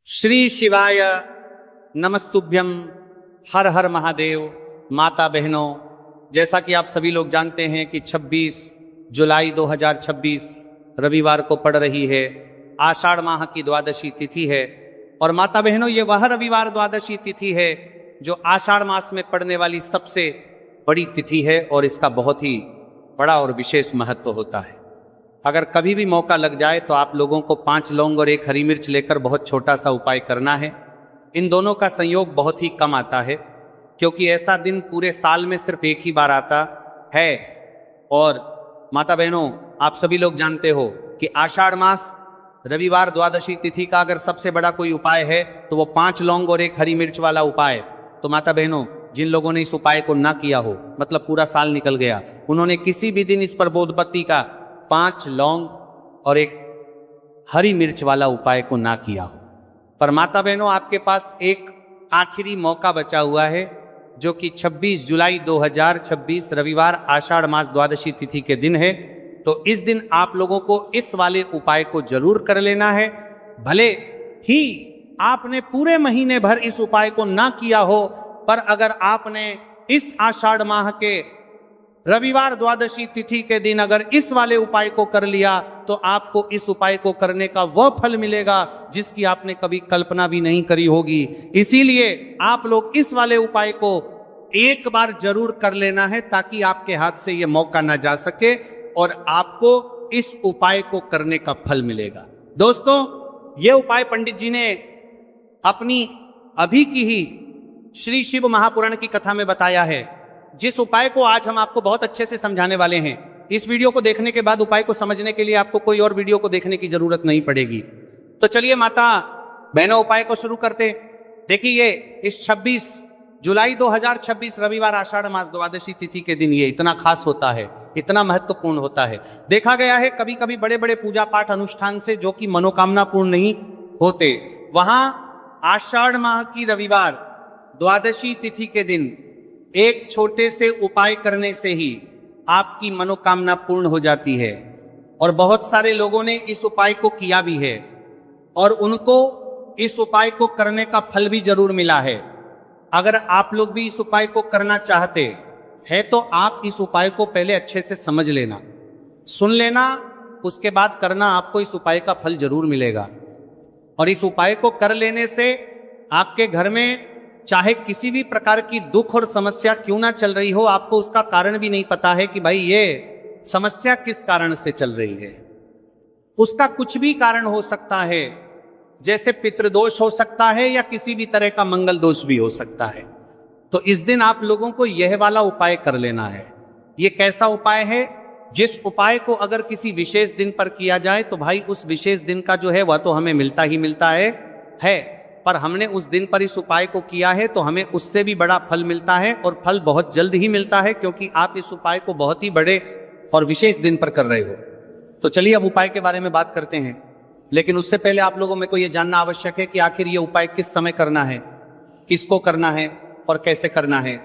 श्री शिवाय नमस्तुभ्यम। हर हर महादेव। माता बहनों, जैसा कि आप सभी लोग जानते हैं कि 26 जुलाई 2026 रविवार को पड़ रही है, आषाढ़ माह की द्वादशी तिथि है। और माता बहनों, ये वह रविवार द्वादशी तिथि है जो आषाढ़ मास में पड़ने वाली सबसे बड़ी तिथि है और इसका बहुत ही बड़ा और विशेष महत्व होता है। अगर कभी भी मौका लग जाए तो आप लोगों को 5 लौंग और 1 हरी मिर्च लेकर बहुत छोटा सा उपाय करना है। इन दोनों का संयोग बहुत ही कम आता है, क्योंकि ऐसा दिन पूरे साल में सिर्फ एक ही बार आता है। और माता बहनों, आप सभी लोग जानते हो कि आषाढ़ मास रविवार द्वादशी तिथि का अगर सबसे बड़ा कोई उपाय है तो वो 5 लौंग और 1 हरी मिर्च वाला उपाय। तो माता बहनों, जिन लोगों ने इस उपाय को ना किया हो, मतलब पूरा साल निकल गया, उन्होंने किसी भी दिन इस पर बोधबत्ती का 5 लौंग और 1 हरी मिर्च वाला उपाय को ना किया हो। पर माता बहनों, आपके पास एक आखिरी मौका बचा हुआ है, जो कि 26 जुलाई 2026 रविवार आषाढ़ मास द्वादशी तिथि के दिन है। तो इस दिन आप लोगों को इस वाले उपाय को जरूर कर लेना है। भले ही आपने पूरे महीने भर इस उपाय को ना किया हो, पर अगर आपने इस आषाढ़ माह के रविवार द्वादशी तिथि के दिन अगर इस वाले उपाय को कर लिया तो आपको इस उपाय को करने का वह फल मिलेगा जिसकी आपने कभी कल्पना भी नहीं करी होगी। इसीलिए आप लोग इस वाले उपाय को एक बार जरूर कर लेना है, ताकि आपके हाथ से यह मौका ना जा सके और आपको इस उपाय को करने का फल मिलेगा। दोस्तों, यह उपाय पंडित जी ने अपनी अभी की ही श्री शिव महापुराण की कथा में बताया है, जिस उपाय को आज हम आपको बहुत अच्छे से समझाने वाले हैं। इस वीडियो को देखने के बाद उपाय को समझने के लिए आपको कोई और वीडियो को देखने की जरूरत नहीं पड़ेगी। तो चलिए माता बहनों, उपाय को शुरू करते। देखिए, इस 26 जुलाई 2026 रविवार आषाढ़ मास द्वादशी तिथि के दिन ये इतना खास होता है, इतना महत्वपूर्ण होता है। देखा गया है कभी कभी बड़े बड़े पूजा पाठ अनुष्ठान से जो कि मनोकामना पूर्ण नहीं होते, वहां आषाढ़ माह की रविवार द्वादशी तिथि के दिन एक छोटे से उपाय करने से ही आपकी मनोकामना पूर्ण हो जाती है। और बहुत सारे लोगों ने इस उपाय को किया भी है और उनको इस उपाय को करने का फल भी जरूर मिला है। अगर आप लोग भी इस उपाय को करना चाहते हैं तो आप इस उपाय को पहले अच्छे से समझ लेना, सुन लेना, उसके बाद करना। आपको इस उपाय का फल जरूर मिलेगा। और इस उपाय को कर लेने से आपके घर में चाहे किसी भी प्रकार की दुख और समस्या क्यों ना चल रही हो, आपको उसका कारण भी नहीं पता है कि भाई ये समस्या किस कारण से चल रही है। उसका कुछ भी कारण हो सकता है, जैसे पितृदोष हो सकता है या किसी भी तरह का मंगल दोष भी हो सकता है। तो इस दिन आप लोगों को यह वाला उपाय कर लेना है। ये कैसा उपाय है? जिस उपाय को अगर किसी विशेष दिन पर किया जाए तो भाई उस विशेष दिन का जो है वह तो हमें मिलता ही मिलता है। पर हमने उस दिन पर इस उपाय को किया है तो हमें उससे भी बड़ा फल मिलता है, और फल बहुत जल्द ही मिलता है, क्योंकि आप इस उपाय को बहुत ही बड़े और विशेष दिन पर कर रहे हो। तो चलिए अब उपाय के बारे में बात करते हैं। लेकिन उससे पहले आप लोगों में को यह जानना आवश्यक है कि आखिर ये उपाय किस समय करना है, किसको करना है और कैसे करना है।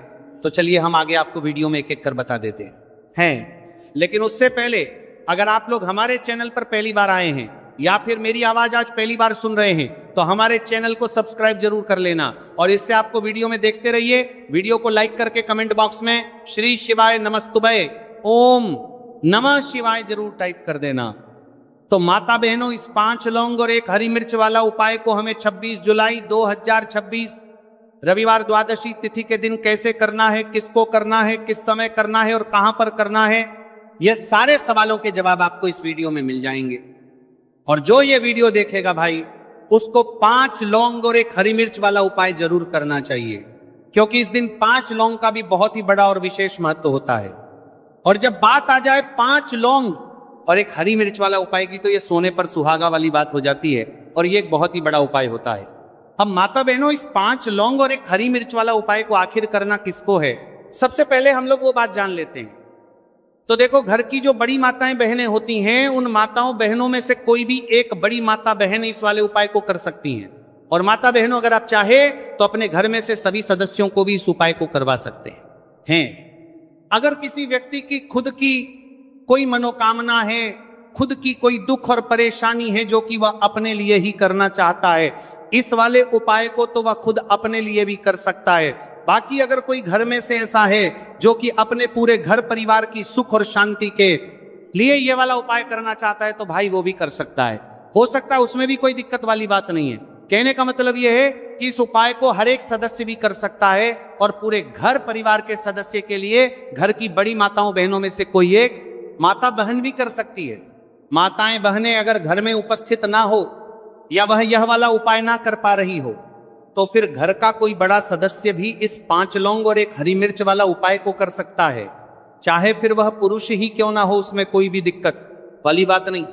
तो चलिए हम आगे आपको वीडियो में एक एक कर बता देते हैं। लेकिन उससे पहले अगर आप लोग हमारे चैनल पर पहली बार आए हैं या फिर मेरी आवाज आज पहली बार सुन रहे हैं तो हमारे चैनल को सब्सक्राइब जरूर कर लेना। और इससे आपको वीडियो में देखते रहिए। वीडियो को लाइक करके कमेंट बॉक्स में श्री शिवाय नमस्तुभय ओम नमः शिवाय जरूर टाइप कर देना। तो माता बहनों, इस 5 लौंग और 1 हरी मिर्च वाला उपाय को हमें 26 जुलाई 2026 रविवार द्वादशी तिथि के दिन कैसे करना है, किसको करना है, किस समय करना है और कहां पर करना है, यह सारे सवालों के जवाब आपको इस वीडियो में मिल जाएंगे। और जो ये वीडियो देखेगा भाई, उसको 5 लौंग और 1 हरी मिर्च वाला उपाय जरूर करना चाहिए, क्योंकि इस दिन 5 लौंग का भी बहुत ही बड़ा और विशेष महत्व होता है। और जब बात आ जाए 5 लौंग और 1 हरी मिर्च वाला उपाय की, तो ये सोने पर सुहागा वाली बात हो जाती है और ये एक बहुत ही बड़ा उपाय होता है। अब माता बहनों, इस 5 लौंग और 1 हरी मिर्च वाला उपाय को आखिर करना किसको है, सबसे पहले हम लोग वो बात जान लेते हैं। तो देखो, घर की जो बड़ी माताएं बहनें होती हैं, उन माताओं बहनों में से कोई भी एक बड़ी माता बहन इस वाले उपाय को कर सकती हैं। और माता बहनों, अगर आप चाहे तो अपने घर में से सभी सदस्यों को भी इस उपाय को करवा सकते हैं। अगर किसी व्यक्ति की खुद की कोई मनोकामना है, खुद की कोई दुख और परेशानी है जो कि वह अपने लिए ही करना चाहता है, इस वाले उपाय को तो वह खुद अपने लिए भी कर सकता है। बाकी अगर कोई घर में से ऐसा है जो कि अपने पूरे घर परिवार की सुख और शांति के लिए ये वाला उपाय करना चाहता है तो भाई वो भी कर सकता है, हो सकता है, उसमें भी कोई दिक्कत वाली बात नहीं है। कहने का मतलब यह है कि इस उपाय को हर एक सदस्य भी कर सकता है और पूरे घर परिवार के सदस्य के लिए घर की बड़ी माताओं बहनों में से कोई एक माता बहन भी कर सकती है। माताएं बहनें अगर घर में उपस्थित ना हो या वह यह वाला उपाय ना कर पा रही हो तो फिर घर का कोई बड़ा सदस्य भी इस 5 लौंग और 1 हरी मिर्च वाला उपाय को कर सकता है, चाहे फिर वह पुरुष ही क्यों ना हो, उसमें कोई भी दिक्कत वाली बात नहीं।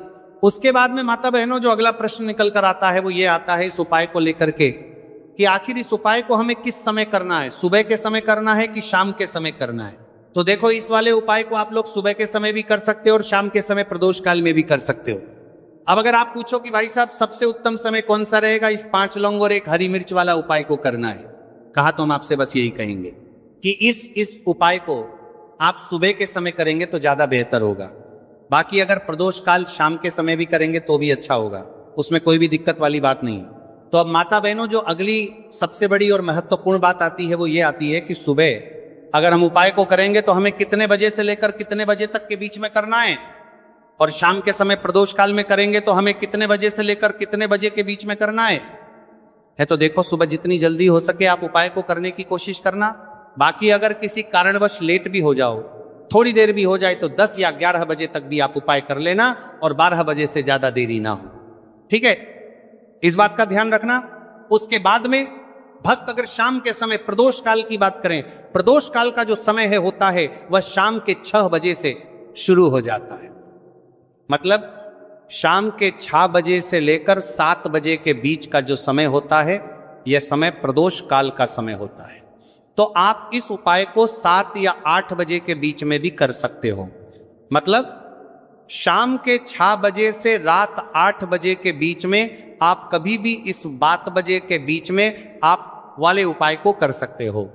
उसके बाद में माता बहनों जो अगला प्रश्न निकल कर आता है वो ये आता है इस उपाय को लेकर के कि आखिर इस उपाय को हमें किस समय करना है, सुबह के समय करना है कि शाम के समय करना है। तो देखो, इस वाले उपाय को आप लोग सुबह के समय भी कर सकते हो और शाम के समय प्रदोष काल में भी कर सकते हो। अब अगर आप पूछो कि भाई साहब सबसे उत्तम समय कौन सा रहेगा इस 5 लौंग और 1 हरी मिर्च वाला उपाय को करना है, कहा तो हम आपसे बस यही कहेंगे कि इस उपाय को आप सुबह के समय करेंगे तो ज्यादा बेहतर होगा। बाकी अगर प्रदोष काल शाम के समय भी करेंगे तो भी अच्छा होगा, उसमें कोई भी दिक्कत वाली बात नहीं है। तो अब माता बहनों जो अगली सबसे बड़ी और महत्वपूर्ण बात आती है वो ये आती है कि सुबह अगर हम उपाय को करेंगे तो हमें कितने बजे से लेकर कितने बजे तक के बीच में करना है, और शाम के समय प्रदोष काल में करेंगे तो हमें कितने बजे से लेकर कितने बजे के बीच में करना है। तो देखो, सुबह जितनी जल्दी हो सके आप उपाय को करने की कोशिश करना। बाकी अगर किसी कारणवश लेट भी हो जाओ, थोड़ी देर भी हो जाए, तो 10 या 11 बजे तक भी आप उपाय कर लेना और 12 बजे से ज्यादा देरी ना हो, ठीक है, इस बात का ध्यान रखना। उसके बाद में भक्त अगर शाम के समय प्रदोष काल की बात करें, प्रदोष काल का जो समय है होता है वह शाम के 6 बजे से शुरू हो जाता है। मतलब शाम के 6 बजे से लेकर 7 बजे के बीच का जो समय होता है यह समय प्रदोष काल का समय होता है। तो आप इस उपाय को 7 या 8 बजे के बीच में भी कर सकते हो। मतलब शाम के 6 बजे से रात 8 बजे के बीच में आप कभी भी इस 12 बजे के बीच में आप वाले उपाय को कर सकते हो,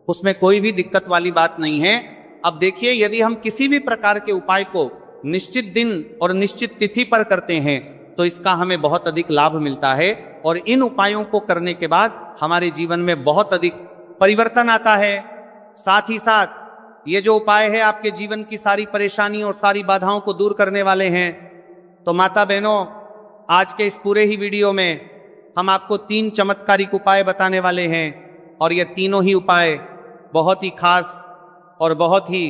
उसमें कोई भी दिक्कत वाली बात नहीं है। अब देखिए, यदि हम किसी भी प्रकार के उपाय को निश्चित दिन और निश्चित तिथि पर करते हैं तो इसका हमें बहुत अधिक लाभ मिलता है और इन उपायों को करने के बाद हमारे जीवन में बहुत अधिक परिवर्तन आता है। साथ ही साथ ये जो उपाय है आपके जीवन की सारी परेशानी और सारी बाधाओं को दूर करने वाले हैं। तो माता बहनों, आज के इस पूरे ही वीडियो में हम आपको 3 चमत्कारिक उपाय बताने वाले हैं और ये तीनों ही उपाय बहुत ही खास और बहुत ही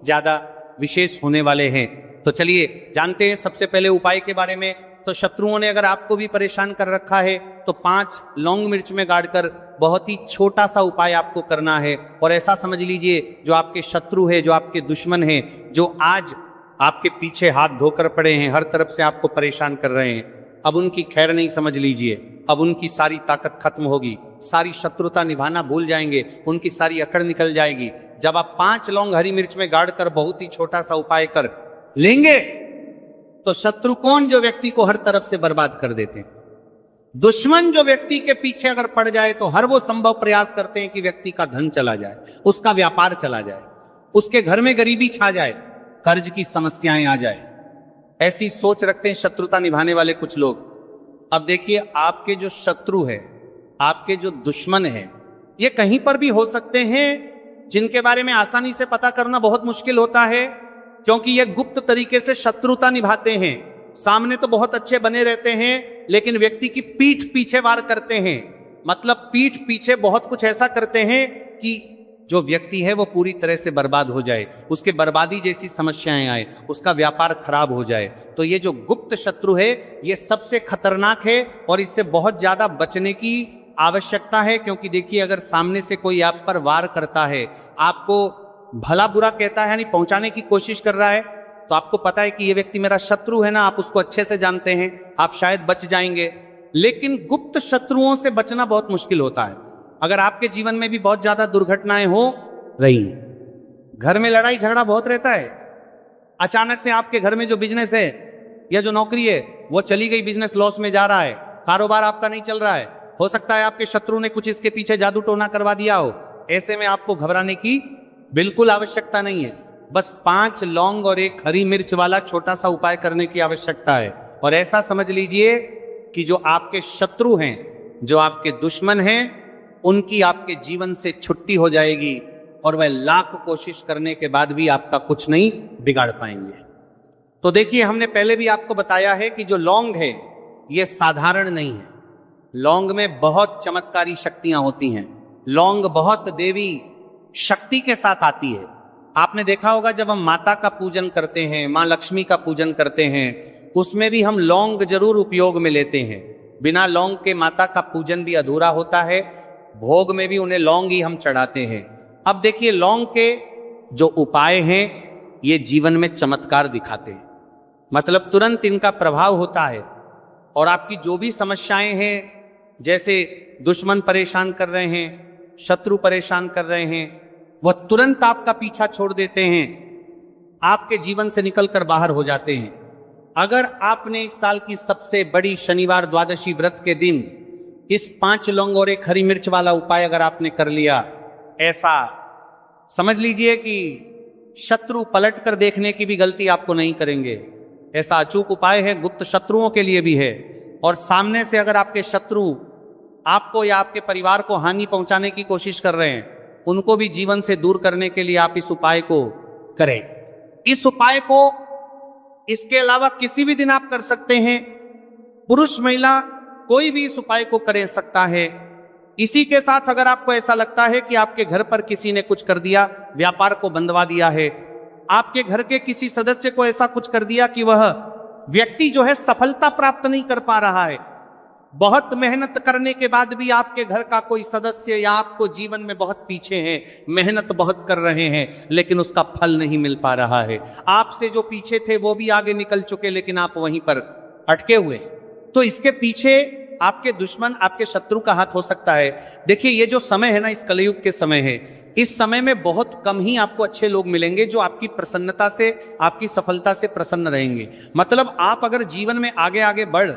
ज्यादा विशेष होने वाले हैं। तो चलिए जानते हैं सबसे पहले उपाय के बारे में। तो शत्रुओं ने अगर आपको भी परेशान कर रखा है तो 5 लौंग मिर्च में गाड़कर बहुत ही छोटा सा उपाय आपको करना है। और ऐसा समझ लीजिए, जो आपके शत्रु है, जो आपके दुश्मन हैं, जो आज आपके पीछे हाथ धोकर पड़े हैं, हर तरफ से आपको परेशान कर रहे हैं, अब उनकी खैर नहीं समझ लीजिए। अब उनकी सारी ताकत खत्म होगी, सारी शत्रुता निभाना भूल जाएंगे, उनकी सारी अकड़ निकल जाएगी। जब आप 5 लौंग हरी मिर्च में गाड़कर बहुत ही छोटा सा उपाय कर लेंगे तो शत्रु कौन, जो व्यक्ति को हर तरफ से बर्बाद कर देते हैं, दुश्मन जो व्यक्ति के पीछे अगर पड़ जाए तो हर वो संभव प्रयास करते हैं कि व्यक्ति का धन चला जाए, उसका व्यापार चला जाए, उसके घर में गरीबी छा जाए, कर्ज की समस्याएं आ जाए। ऐसी सोच रखते हैं शत्रुता निभाने वाले कुछ लोग। अब देखिए, आपके जो शत्रु है, आपके जो दुश्मन है, ये कहीं पर भी हो सकते हैं, जिनके बारे में आसानी से पता करना बहुत मुश्किल होता है, क्योंकि ये गुप्त तरीके से शत्रुता निभाते हैं। सामने तो बहुत अच्छे बने रहते हैं, लेकिन व्यक्ति की पीठ पीछे वार करते हैं। मतलब पीठ पीछे बहुत कुछ ऐसा करते हैं कि जो व्यक्ति है वो पूरी तरह से बर्बाद हो जाए, उसके बर्बादी जैसी समस्याएं आए, उसका व्यापार खराब हो जाए। तो ये जो गुप्त शत्रु है ये सबसे खतरनाक है और इससे बहुत ज्यादा बचने की आवश्यकता है। क्योंकि देखिए, अगर सामने से कोई आप पर वार करता है, आपको भला बुरा कहता है, यानी पहुंचाने की कोशिश कर रहा है, तो आपको पता है कि ये व्यक्ति मेरा शत्रु है ना, आप उसको अच्छे से जानते हैं, आप शायद बच जाएंगे। लेकिन गुप्त शत्रुओं से बचना बहुत मुश्किल होता है। अगर आपके जीवन में भी बहुत ज्यादा दुर्घटनाएं हो रही हैं, घर में लड़ाई झगड़ा बहुत रहता है, अचानक से आपके घर में जो बिजनेस है या जो नौकरी है वो चली गई, बिजनेस लॉस में जा रहा है, कारोबार आपका नहीं चल रहा है, हो सकता है आपके शत्रु ने कुछ इसके पीछे जादू टोना करवा दिया हो। ऐसे में आपको घबराने की बिल्कुल आवश्यकता नहीं है, बस 5 लौंग और 1 हरी मिर्च वाला छोटा सा उपाय करने की आवश्यकता है। और ऐसा समझ लीजिए कि जो आपके शत्रु हैं जो आपके दुश्मन हैं उनकी आपके जीवन से छुट्टी हो जाएगी और वह लाख कोशिश करने के बाद भी आपका कुछ नहीं बिगाड़ पाएंगे। तो देखिए, हमने पहले भी आपको बताया है कि जो लौंग है यह साधारण नहीं है। लौंग में बहुत चमत्कारी शक्तियां होती हैं। लौंग बहुत देवी शक्ति के साथ आती है। आपने देखा होगा जब हम माता का पूजन करते हैं, मां लक्ष्मी का पूजन करते हैं, उसमें भी हम लौंग जरूर उपयोग में लेते हैं। बिना लौंग के माता का पूजन भी अधूरा होता है। भोग में भी उन्हें लौंग ही हम चढ़ाते हैं। अब देखिए, लौंग के जो उपाय हैं ये जीवन में चमत्कार दिखाते हैं। मतलब तुरंत इनका प्रभाव होता है और आपकी जो भी समस्याएं हैं, जैसे दुश्मन परेशान कर रहे हैं, शत्रु परेशान कर रहे हैं, वह तुरंत आपका पीछा छोड़ देते हैं, आपके जीवन से निकलकर बाहर हो जाते हैं। अगर आपने इस साल की सबसे बड़ी शनिवार द्वादशी व्रत के दिन इस 5 लौंग और 1 हरी मिर्च वाला उपाय अगर आपने कर लिया, ऐसा समझ लीजिए कि शत्रु पलट कर देखने की भी गलती आपको नहीं करेंगे। ऐसा अचूक उपाय है, गुप्त शत्रुओं के लिए भी है। और सामने से अगर आपके शत्रु आपको या आपके परिवार को हानि पहुंचाने की कोशिश कर रहे हैं, उनको भी जीवन से दूर करने के लिए आप इस उपाय को करें। इस उपाय को इसके अलावा किसी भी दिन आप कर सकते हैं। पुरुष महिला कोई भी इस उपाय को कर सकता है। इसी के साथ अगर आपको ऐसा लगता है कि आपके घर पर किसी ने कुछ कर दिया, व्यापार को बंदवा दिया है, आपके घर के किसी सदस्य को ऐसा कुछ कर दिया कि वह व्यक्ति जो है सफलता प्राप्त नहीं कर पा रहा है, बहुत मेहनत करने के बाद भी आपके घर का कोई सदस्य या आपको जीवन में बहुत पीछे है, मेहनत बहुत कर रहे हैं लेकिन उसका फल नहीं मिल पा रहा है। आपसे जो पीछे थे वो भी आगे निकल चुके लेकिन आप वहीं पर अटके हुए। तो इसके पीछे आपके दुश्मन, आपके शत्रु का हाथ हो सकता है। देखिए, ये जो समय है ना, इस कलयुग के समय है, इस समय में बहुत कम ही आपको अच्छे लोग मिलेंगे जो आपकी प्रसन्नता से, आपकी सफलता से प्रसन्न रहेंगे। मतलब आप अगर जीवन में आगे आगे बढ़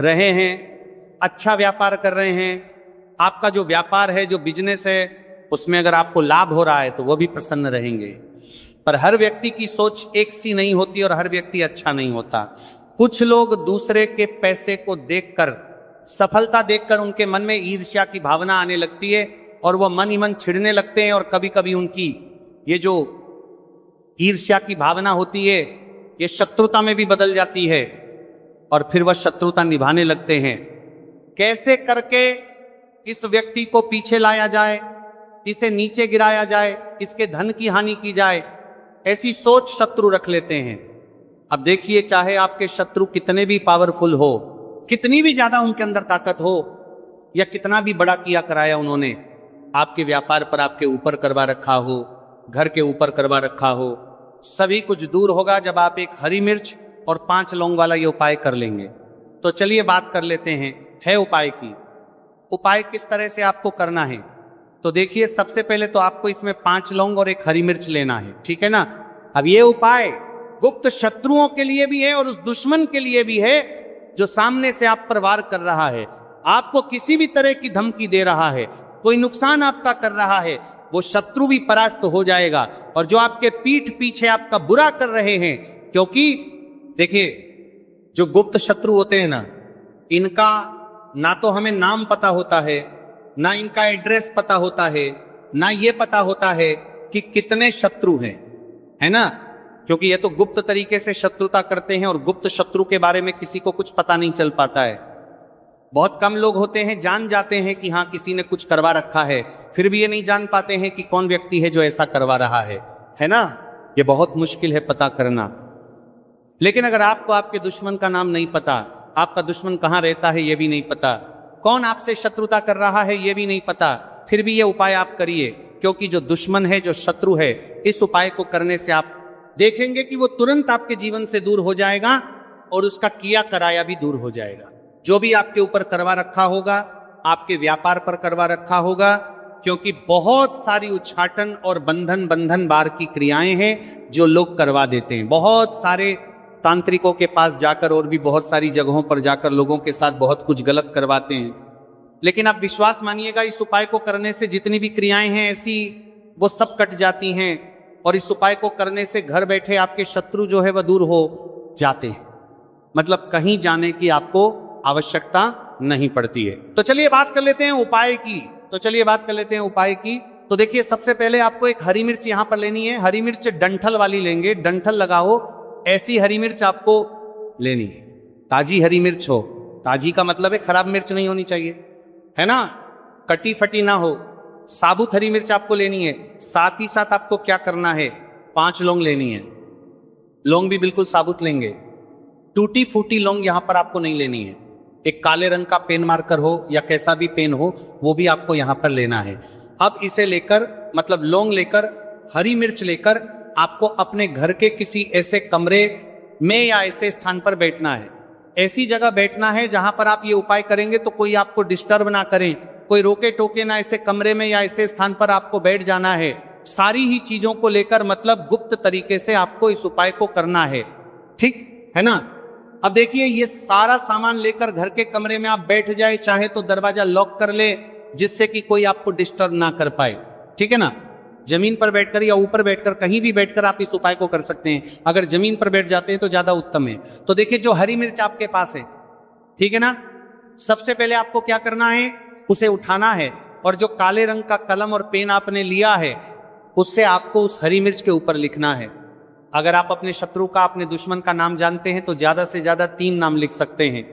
रहे हैं, अच्छा व्यापार कर रहे हैं, आपका जो व्यापार है, जो बिजनेस है, उसमें अगर आपको लाभ हो रहा है तो वह भी प्रसन्न रहेंगे। पर हर व्यक्ति की सोच एक सी नहीं होती और हर व्यक्ति अच्छा नहीं होता। कुछ लोग दूसरे के पैसे को देखकर, सफलता देखकर उनके मन में ईर्ष्या की भावना आने लगती है और वह मन ही मन छिड़ने लगते हैं। और कभी कभी उनकी ये जो ईर्ष्या की भावना होती है ये शत्रुता में भी बदल जाती है और फिर वह शत्रुता निभाने लगते हैं। कैसे करके इस व्यक्ति को पीछे लाया जाए, इसे नीचे गिराया जाए, इसके धन की हानि की जाए, ऐसी सोच शत्रु रख लेते हैं। अब देखिए, चाहे आपके शत्रु कितने भी पावरफुल हो, कितनी भी ज्यादा उनके अंदर ताकत हो, या कितना भी बड़ा किया कराया उन्होंने, आपके व्यापार पर आपके ऊपर करवा रखा हो, घर के ऊपर करवा रखा हो, सभी कुछ दूर होगा जब आप एक हरी मिर्च और 5 लौंग वाला ये उपाय कर लेंगे। तो चलिए बात कर लेते हैं है उपाय की। उपाय किस तरह से आपको करना है? तो देखिए, सबसे पहले तो आपको इसमें 5 लौंग और 1 हरी मिर्च लेना है, ठीक है ना। अब ये उपाय गुप्त शत्रुओं के लिए भी है और उस दुश्मन के लिए भी है जो सामने से आप पर वार कर रहा है, आपको किसी भी तरह की धमकी दे रहा है, कोई नुकसान आपका कर रहा है, वो शत्रु भी परास्त हो जाएगा। और जो आपके पीठ पीछे आपका बुरा कर रहे हैं, क्योंकि देखिए, जो गुप्त शत्रु होते हैं ना, इनका ना तो हमें नाम पता होता है, ना इनका एड्रेस पता होता है, ना ये पता होता है कि कितने शत्रु हैं, है ना। क्योंकि ये तो गुप्त तरीके से शत्रुता करते हैं और गुप्त शत्रु के बारे में किसी को कुछ पता नहीं चल पाता है। बहुत कम लोग होते हैं, जान जाते हैं कि हाँ किसी ने कुछ करवा रखा है, फिर भी ये नहीं जान पाते हैं कि कौन व्यक्ति है जो ऐसा करवा रहा है ना। ये बहुत मुश्किल है पता करना। लेकिन अगर आपको आपके दुश्मन का नाम नहीं पता, आपका दुश्मन कहाँ रहता है ये भी नहीं पता, कौन आपसे शत्रुता कर रहा है ये भी नहीं पता, फिर भी ये उपाय आप करिए। क्योंकि जो दुश्मन है, जो शत्रु है, इस उपाय को करने से आप देखेंगे कि वो तुरंत आपके जीवन से दूर हो जाएगा और उसका किया कराया भी दूर हो जाएगा। जो भी आपके ऊपर करवा रखा होगा, आपके व्यापार पर करवा रखा होगा, क्योंकि बहुत सारी उच्चाटन और बंधन बार की क्रियाएं हैं जो लोग करवा देते हैं। बहुत सारे तांत्रिकों के पास जाकर और भी बहुत सारी जगहों पर जाकर लोगों के साथ बहुत कुछ गलत करवाते हैं। लेकिन आप विश्वास मानिएगा, इस उपाय को करने से जितनी भी क्रियाएं हैं ऐसी, वो सब कट जाती हैं। और इस उपाय को करने से घर बैठे आपके शत्रु जो है वह दूर हो जाते हैं। मतलब कहीं जाने की आपको आवश्यकता नहीं पड़ती है। तो चलिए बात कर लेते हैं उपाय की। तो देखिए, सबसे पहले आपको एक हरी मिर्च यहां पर लेनी है। हरी मिर्च डंठल वाली लेंगे, डंठल लगाओ, ऐसी हरी मिर्च आपको लेनी है। ताजी हरी मिर्च हो, ताजी का मतलब है खराब मिर्च नहीं होनी चाहिए, है ना, कटी फटी ना हो, साबुत हरी मिर्च आपको लेनी है। साथ ही साथ आपको क्या करना है, 5 लौंग लेनी है। लौंग भी बिल्कुल साबुत लेंगे, टूटी फूटी लौंग यहां पर आपको नहीं लेनी है। एक काले रंग का पेन मार्कर हो या कैसा भी पेन हो, वो भी आपको यहां पर लेना है। अब इसे लेकर, मतलब लौंग लेकर, हरी मिर्च लेकर, आपको अपने घर के किसी ऐसे कमरे में या ऐसे स्थान पर बैठना है। ऐसी जगह बैठना है जहां पर आप ये उपाय करेंगे तो कोई आपको डिस्टर्ब ना करे, कोई रोके टोके ना। ऐसे कमरे में या ऐसे स्थान पर आपको बैठ जाना है। सारी ही चीजों को लेकर, मतलब गुप्त तरीके से आपको इस उपाय को करना है, ठीक है ना। अब देखिए, ये सारा सामान लेकर घर के कमरे में आप बैठ जाए, चाहे तो दरवाजा लॉक कर ले जिससे कि कोई आपको डिस्टर्ब ना कर पाए, ठीक है ना। जमीन पर बैठकर या ऊपर बैठकर, कहीं भी बैठकर आप इस उपाय को कर सकते हैं। अगर जमीन पर बैठ जाते हैं तो ज्यादा उत्तम है। तो देखिए, जो हरी मिर्च आपके पास है, ठीक है ना, सबसे पहले आपको क्या करना है, उसे उठाना है, और जो काले रंग का कलम और पेन आपने लिया है, उससे आपको उस हरी मिर्च के ऊपर लिखना है। अगर आप अपने शत्रु का, अपने दुश्मन का नाम जानते हैं तो ज्यादा से ज्यादा 3 नाम लिख सकते हैं।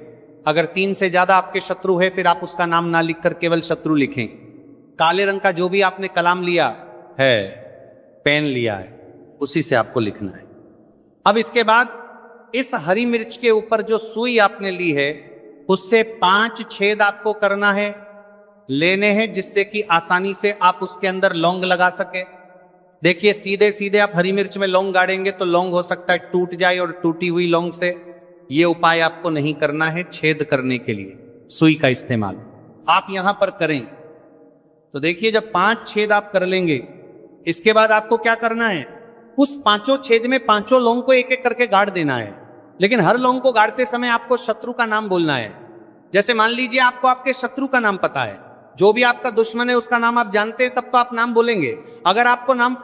अगर 3 से ज्यादा आपके शत्रु है, फिर आप उसका नाम ना लिखकर केवल शत्रु लिखें। काले रंग का जो भी आपने कलम लिया है, पेन लिया है, उसी से आपको लिखना है। अब इसके बाद इस हरी मिर्च के ऊपर जो सुई आपने ली है, उससे 5 छेद आपको करना है, लेने हैं, जिससे कि आसानी से आप उसके अंदर लौंग लगा सके। देखिए, सीधे सीधे आप हरी मिर्च में लौंग गाड़ेंगे तो लौंग हो सकता है टूट जाए, और टूटी हुई लौंग से ये उपाय आपको नहीं करना है। छेद करने के लिए सुई का इस्तेमाल आप यहां पर करें। तो देखिए, जब 5 छेद आप कर लेंगे, इसके बाद आपको क्या करना है, उस 5 छेद में 5 लौंग को एक एक करके गाड़ देना है। लेकिन हर लौंग को गाड़ते समय आपको शत्रु का नाम बोलना है। जैसे मान लीजिए आपको आपके शत्रु का नाम पता है, जो भी आपका दुश्मन है उसका नाम आप जानते हैं, तब तो आप नाम बोलेंगे। अगर आपको नाम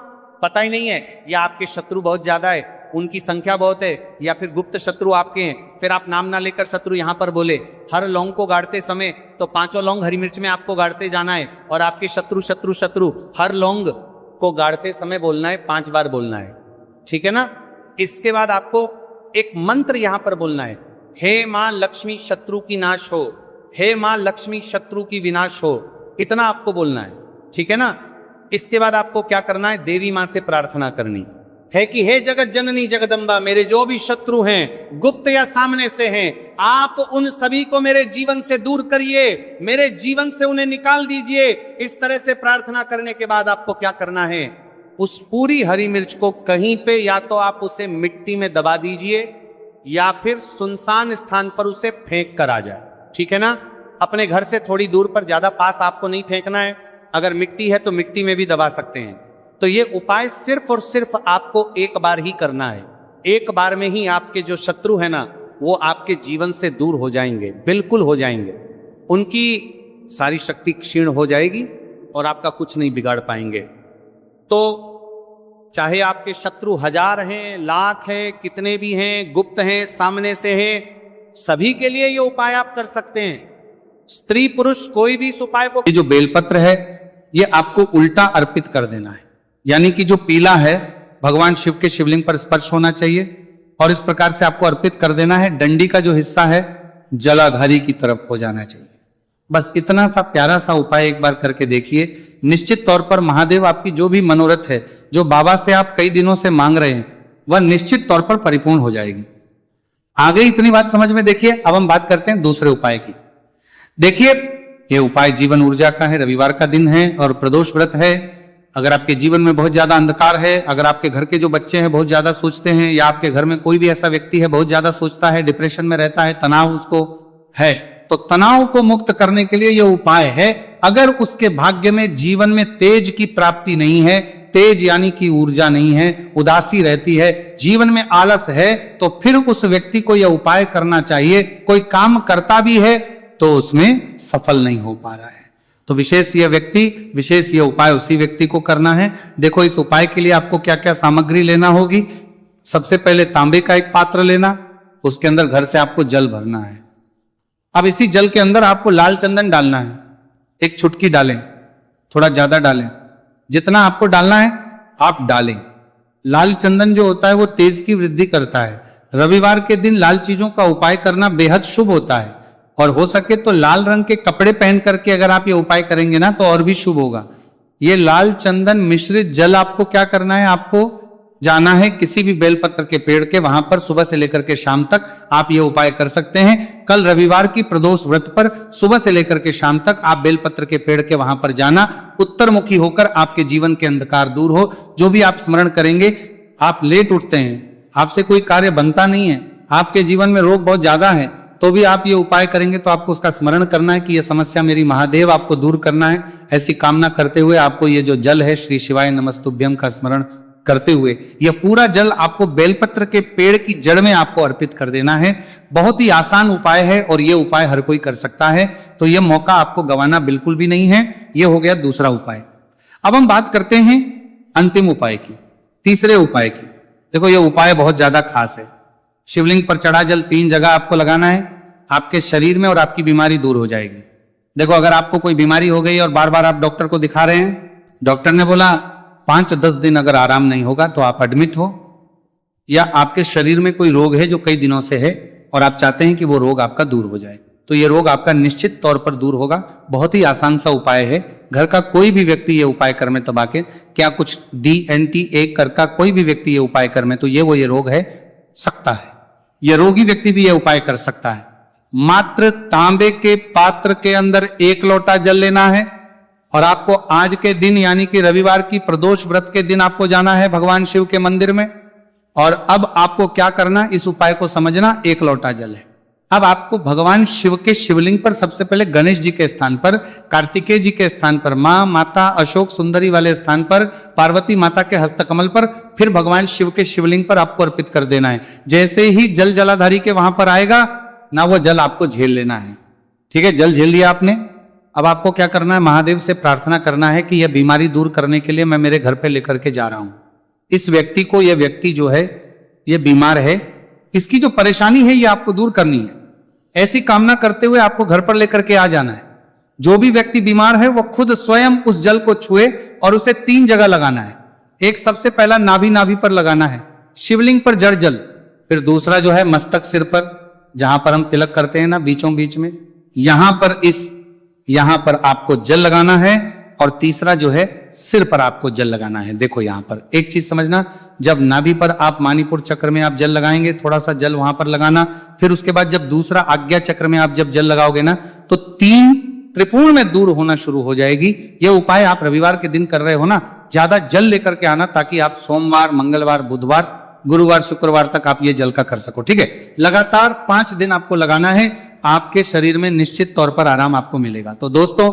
पता ही नहीं है, या आपके शत्रु बहुत ज्यादा है, उनकी संख्या बहुत है, या फिर गुप्त शत्रु आपके हैं, फिर आप नाम ना लेकर शत्रु यहां पर बोले। हर लौंग को गाड़ते समय तो 5 लौंग हरी मिर्च में आपको गाड़ते जाना है, और आपके शत्रु शत्रु शत्रु हर लौंग को गाड़ते समय बोलना है, 5 बार बोलना है, ठीक है ना। इसके बाद आपको एक मंत्र यहां पर बोलना है, हे मां लक्ष्मी शत्रु की नाश हो, हे मां लक्ष्मी शत्रु की विनाश हो, इतना आपको बोलना है, ठीक है ना। इसके बाद आपको क्या करना है, देवी मां से प्रार्थना करनी है कि हे जगत जननी जगदम्बा, मेरे जो भी शत्रु हैं, गुप्त या सामने से हैं, आप उन सभी को मेरे जीवन से दूर करिए, मेरे जीवन से उन्हें निकाल दीजिए। इस तरह से प्रार्थना करने के बाद आपको क्या करना है, उस पूरी हरी मिर्च को कहीं पे, या तो आप उसे मिट्टी में दबा दीजिए, या फिर सुनसान स्थान पर उसे फेंक कर आ जाए, ठीक है ना। अपने घर से थोड़ी दूर पर, ज्यादा पास आपको नहीं फेंकना है। अगर मिट्टी है तो मिट्टी में भी दबा सकते हैं। तो ये उपाय सिर्फ और सिर्फ आपको एक बार ही करना है। एक बार में ही आपके जो शत्रु है ना, वो आपके जीवन से दूर हो जाएंगे, बिल्कुल हो जाएंगे। उनकी सारी शक्ति क्षीण हो जाएगी और आपका कुछ नहीं बिगाड़ पाएंगे। तो चाहे आपके शत्रु 1000 हैं, लाख हैं, कितने भी हैं, गुप्त हैं, सामने से हैं, सभी के लिए ये उपाय आप कर सकते हैं। स्त्री पुरुष कोई भी इस उपाय को, ये जो बेलपत्र है ये आपको उल्टा अर्पित कर देना है, यानी कि जो पीला है भगवान शिव के शिवलिंग पर स्पर्श होना चाहिए, और इस प्रकार से आपको अर्पित कर देना है। डंडी का जो हिस्सा है जलाधारी की तरफ हो जाना चाहिए। बस इतना सा प्यारा सा उपाय एक बार करके देखिए। निश्चित तौर पर महादेव आपकी जो भी मनोरथ है, जो बाबा से आप कई दिनों से मांग रहे हैं, वह निश्चित तौर पर परिपूर्ण हो जाएगी। आगे इतनी बात समझ में। देखिए, अब हम बात करते हैं दूसरे उपाय की। देखिए, यह उपाय जीवन ऊर्जा का है, रविवार का दिन है और प्रदोष व्रत है। अगर आपके जीवन में बहुत ज्यादा अंधकार है, अगर आपके घर के जो बच्चे हैं बहुत ज्यादा सोचते हैं, या आपके घर में कोई भी ऐसा व्यक्ति है बहुत ज्यादा सोचता है, डिप्रेशन में रहता है, तनाव उसको है, तो तनाव को मुक्त करने के लिए यह उपाय है। अगर उसके भाग्य में जीवन में तेज की प्राप्ति नहीं है, तेज यानी कि ऊर्जा नहीं है, उदासी रहती है, जीवन में आलस है, तो फिर उस व्यक्ति को यह उपाय करना चाहिए। कोई काम करता भी है तो उसमें सफल नहीं हो पा रहा है, तो विशेष यह उपाय उसी व्यक्ति को करना है। देखो, इस उपाय के लिए आपको क्या क्या सामग्री लेना होगी। सबसे पहले तांबे का एक पात्र लेना, उसके अंदर घर से आपको जल भरना है। अब इसी जल के अंदर आपको लाल चंदन डालना है, एक चुटकी डालें, थोड़ा ज्यादा डालें, जितना आपको डालना है आप डालें। लाल चंदन जो होता है वो तेज की वृद्धि करता है। रविवार के दिन लाल चीजों का उपाय करना बेहद शुभ होता है, और हो सके तो लाल रंग के कपड़े पहन करके अगर आप ये उपाय करेंगे ना तो और भी शुभ होगा। ये लाल चंदन मिश्रित जल आपको क्या करना है, आपको जाना है किसी भी बेलपत्र के पेड़ के, वहां पर सुबह से लेकर के शाम तक आप ये उपाय कर सकते हैं। कल रविवार की प्रदोष व्रत पर सुबह से लेकर के शाम तक आप बेलपत्र के पेड़ के वहां पर जाना, उत्तर मुखी होकर आपके जीवन के अंधकार दूर हो। जो भी आप स्मरण करेंगे, आप लेट उठते हैं, आपसे कोई कार्य बनता नहीं है, आपके जीवन में रोग बहुत ज्यादा है, तो भी आप ये उपाय करेंगे तो आपको उसका स्मरण करना है कि यह समस्या मेरी महादेव आपको दूर करना है। ऐसी कामना करते हुए आपको ये जो जल है श्री शिवाय नमस्तुभ्यम का स्मरण करते हुए यह पूरा जल आपको बेलपत्र के पेड़ की जड़ में आपको अर्पित कर देना है। बहुत ही आसान उपाय है और यह उपाय हर कोई कर सकता है, तो यह मौका आपको गंवाना बिल्कुल भी नहीं है। यह हो गया दूसरा उपाय। अब हम बात करते हैं अंतिम उपाय की, तीसरे उपाय की। देखो यह उपाय बहुत ज्यादा खास है। शिवलिंग पर चढ़ा जल 3 जगह आपको लगाना है, आपके शरीर में, और आपकी बीमारी दूर हो जाएगी। देखो अगर आपको कोई बीमारी हो गई और बार बार आप डॉक्टर को दिखा रहे हैं, डॉक्टर ने बोला 5-10 दिन अगर आराम नहीं होगा तो आप एडमिट हो, या आपके शरीर में कोई रोग है जो कई दिनों से है और आप चाहते हैं कि वो रोग आपका दूर हो जाए, तो ये रोग आपका निश्चित तौर पर दूर होगा। बहुत ही आसान सा उपाय है। घर का कोई भी व्यक्ति ये उपाय कर में तबा के, क्या कुछ DNT कर का कोई भी व्यक्ति ये उपाय कर में, तो ये रोग है सकता है, ये रोगी व्यक्ति भी ये उपाय कर सकता है। मात्र तांबे के पात्र के अंदर 1 लोटा जल लेना है, और आपको आज के दिन यानी कि रविवार की प्रदोष व्रत के दिन आपको जाना है भगवान शिव के मंदिर में। और अब आपको क्या करना, इस उपाय को समझना। 1 लोटा जल है। अब आपको भगवान शिव के शिवलिंग पर सबसे पहले गणेश जी के स्थान पर, कार्तिकेय जी के स्थान पर, मां माता अशोक सुंदरी वाले स्थान पर, पार्वती माता के हस्तकमल पर, फिर भगवान शिव के शिवलिंग पर आपको अर्पित कर देना है। जैसे ही जल जलाधारी के वहां पर आएगा ना, वो जल आपको झेल लेना है। ठीक है, जल झेल लिया आपने। अब आपको क्या करना है, महादेव से प्रार्थना करना है कि यह बीमारी दूर करने के लिए मैं मेरे घर पे लेकर के जा रहा हूं इस व्यक्ति को। यह व्यक्ति जो है यह बीमार है, इसकी जो परेशानी है ये आपको दूर करनी है। ऐसी कामना करते हुए आपको घर पर लेकर के आ जाना है। जो भी व्यक्ति बीमार है वो खुद स्वयं उस जल को छुए और उसे 3 जगह लगाना है। एक सबसे पहला नाभि पर लगाना है, शिवलिंग पर जड़ जल। फिर दूसरा जो है मस्तक सिर पर, जहां पर हम तिलक करते हैं ना बीचों बीच में, यहां पर आपको जल लगाना है। और तीसरा जो है सिर पर आपको जल लगाना है। देखो यहां पर एक चीज समझना, जब नाभि पर आप मणिपुर चक्र में आप जल लगाएंगे, थोड़ा सा जल वहां पर लगाना। फिर उसके बाद जब दूसरा आज्ञा चक्र में आप जब जल लगाओगे ना, तो 3 त्रिपुण में दूर होना शुरू हो जाएगी। यह उपाय आप रविवार के दिन कर रहे हो ना, ज्यादा जल लेकर के आना, ताकि आप सोमवार, मंगलवार, बुधवार, गुरुवार, शुक्रवार तक आप ये जल का कर सको। ठीक है, लगातार 5 दिन आपको लगाना है। आपके शरीर में निश्चित तौर पर आराम आपको मिलेगा। तो दोस्तों